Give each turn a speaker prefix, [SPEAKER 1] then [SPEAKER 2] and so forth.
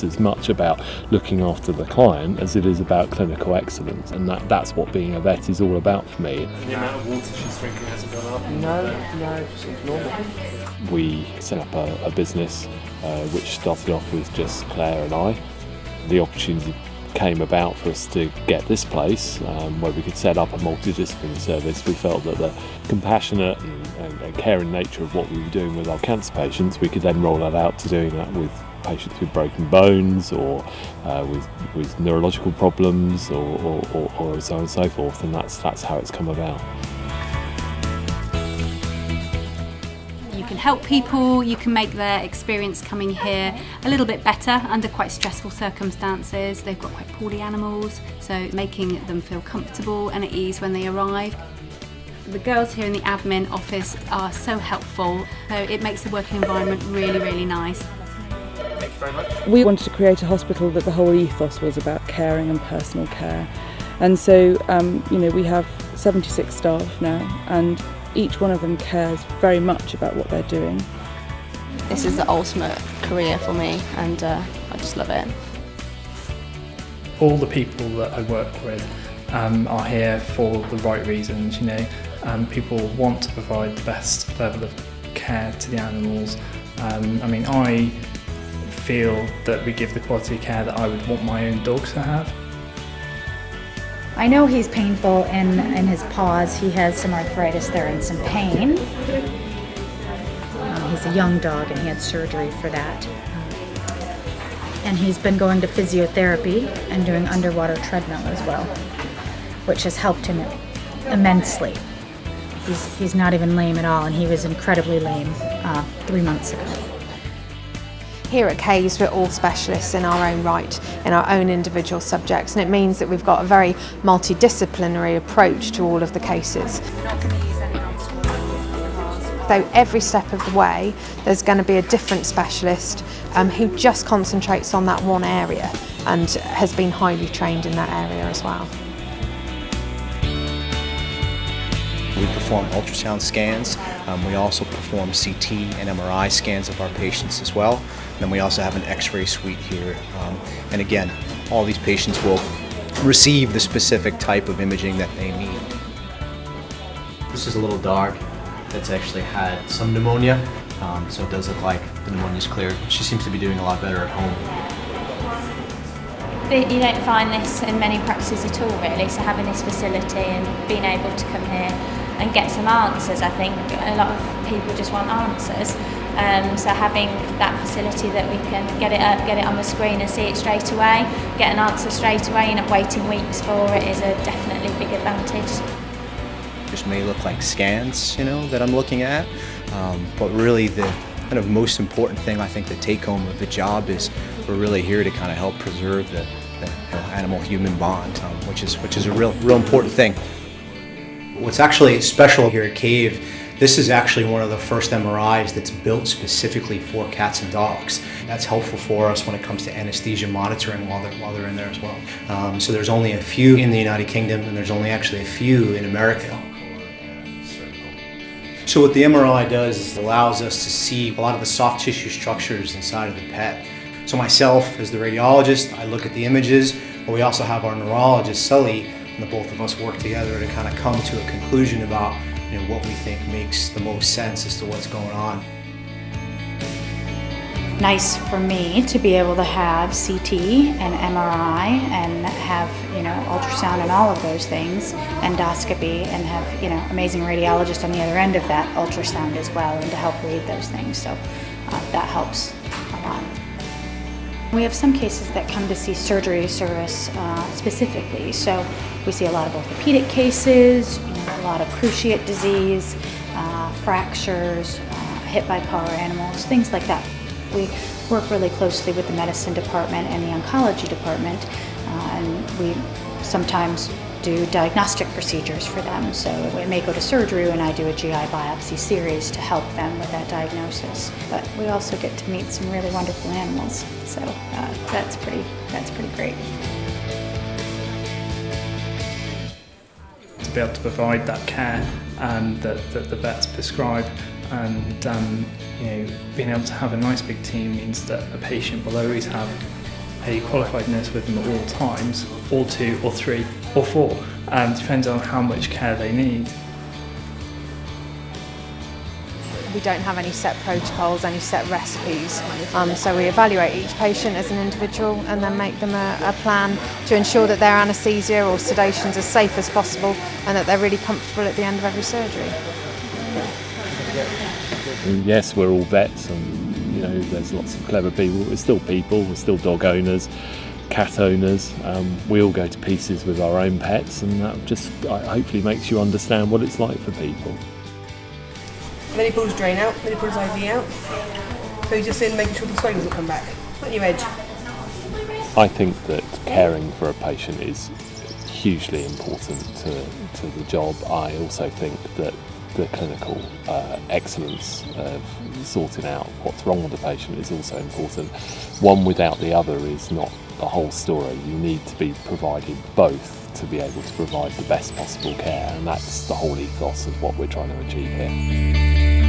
[SPEAKER 1] it's as much about looking after the client as it is about clinical excellence, and that's what being a vet is all about for me.
[SPEAKER 2] The amount of water she's drinking hasn't gone up?
[SPEAKER 3] No, just normal.
[SPEAKER 1] We set up a business which started off with just Claire and I. The opportunity came about for us to get this place where we could set up a multidisciplinary service. We felt that the compassionate and caring nature of what we were doing with our cancer patients, we could then roll that out to doing that with patients with broken bones or with neurological problems or so on and so forth, and that's how it's come about.
[SPEAKER 4] You can help people, you can make their experience coming here a little bit better under quite stressful circumstances. They've got quite poorly animals, so making them feel comfortable and at ease when they arrive. The girls here in the admin office are so helpful, so it makes the working environment really, really nice.
[SPEAKER 2] Thank you very much.
[SPEAKER 3] We wanted to create a hospital that the whole ethos was about caring and personal care. And so, we have 76 staff now, and each one of them cares very much about what they're doing.
[SPEAKER 5] This is the ultimate career for me, and I just love it.
[SPEAKER 6] All the people that I work with are here for the right reasons. People want to provide the best level of care to the animals. I feel that we give the quality of care that I would want my own dog to have.
[SPEAKER 7] I know he's painful in his paws. He has some arthritis there and some pain. He's a young dog and he had surgery for that. And he's been going to physiotherapy and doing underwater treadmill as well, which has helped him immensely. He's not even lame at all, and he was incredibly lame 3 months ago.
[SPEAKER 5] Here at Caves, we're all specialists in our own right, in our own individual subjects, and it means that we've got a very multidisciplinary approach to all of the cases. So every step of the way, there's going to be a different specialist who just concentrates on that one area and has been highly trained in that area as well.
[SPEAKER 8] We perform ultrasound scans. We also perform CT and MRI scans of our patients as well. And then we also have an X-ray suite here. And again, all these patients will receive the specific type of imaging that they need.
[SPEAKER 9] This is a little dog that's actually had some pneumonia, so it does look like the pneumonia's cleared. She seems to be doing a lot better at home.
[SPEAKER 10] You don't find this in many practices at all, really, so having this facility and being able to come here and get some answers. I think a lot of people just want answers, so having that facility that we can get it up, get it on the screen and see it straight away, get an answer straight away and not waiting weeks for it is a definitely big advantage.
[SPEAKER 8] This may look like scans, that I'm looking at, but really the kind of most important thing, I think, the take home of the job is we're really here to kind of help preserve the animal-human bond, which is a real important thing.
[SPEAKER 11] What's actually special here at Cave, this is actually one of the first MRIs that's built specifically for cats and dogs. That's helpful for us when it comes to anesthesia monitoring while they're in there as well. So there's only a few in the United Kingdom, and there's only actually a few in America. So what the MRI does is it allows us to see a lot of the soft tissue structures inside of the pet. So myself, as the radiologist, I look at the images, but we also have our neurologist, Sully, and the both of us work together to kind of come to a conclusion about what we think makes the most sense as to what's going on.
[SPEAKER 7] Nice for me to be able to have CT and MRI and have ultrasound and all of those things, endoscopy, and have amazing radiologists on the other end of that ultrasound as well, and to help read those things. So that helps a lot. We have some cases that come to see surgery service specifically. So we see a lot of orthopedic cases, a lot of cruciate disease, fractures, hit by power animals, things like that. We work really closely with the medicine department and the oncology department, and we sometimes do diagnostic procedures for them. So we may go to surgery and I do a GI biopsy series to help them with that diagnosis. But we also get to meet some really wonderful animals, so that's pretty great.
[SPEAKER 6] To be able to provide that care that the vets prescribe, and being able to have a nice big team means that a patient will always have a qualified nurse with them at all times, or 2 or 3 or 4, depends on how much care they need.
[SPEAKER 5] We don't have any set protocols, any set recipes, so we evaluate each patient as an individual and then make them a plan to ensure that their anaesthesia or sedation is as safe as possible and that they're really comfortable at the end of every surgery.
[SPEAKER 1] Yes, we're all vets, and you know, there's lots of clever people. We're still people. We're still dog owners, cat owners. We all go to pieces with our own pets, and that just hopefully makes you understand what it's like for people.
[SPEAKER 12] Then he pulls drain out, then he pulls IV out. So he's just in making sure the swelling doesn't come back. Not your edge.
[SPEAKER 1] I think that caring for a patient is hugely important to the job. I also think that the clinical excellence of sorting out what's wrong with the patient is also important. One without the other is not the whole story. You need to be provided both to be able to provide the best possible care, and that's the whole ethos of what we're trying to achieve here.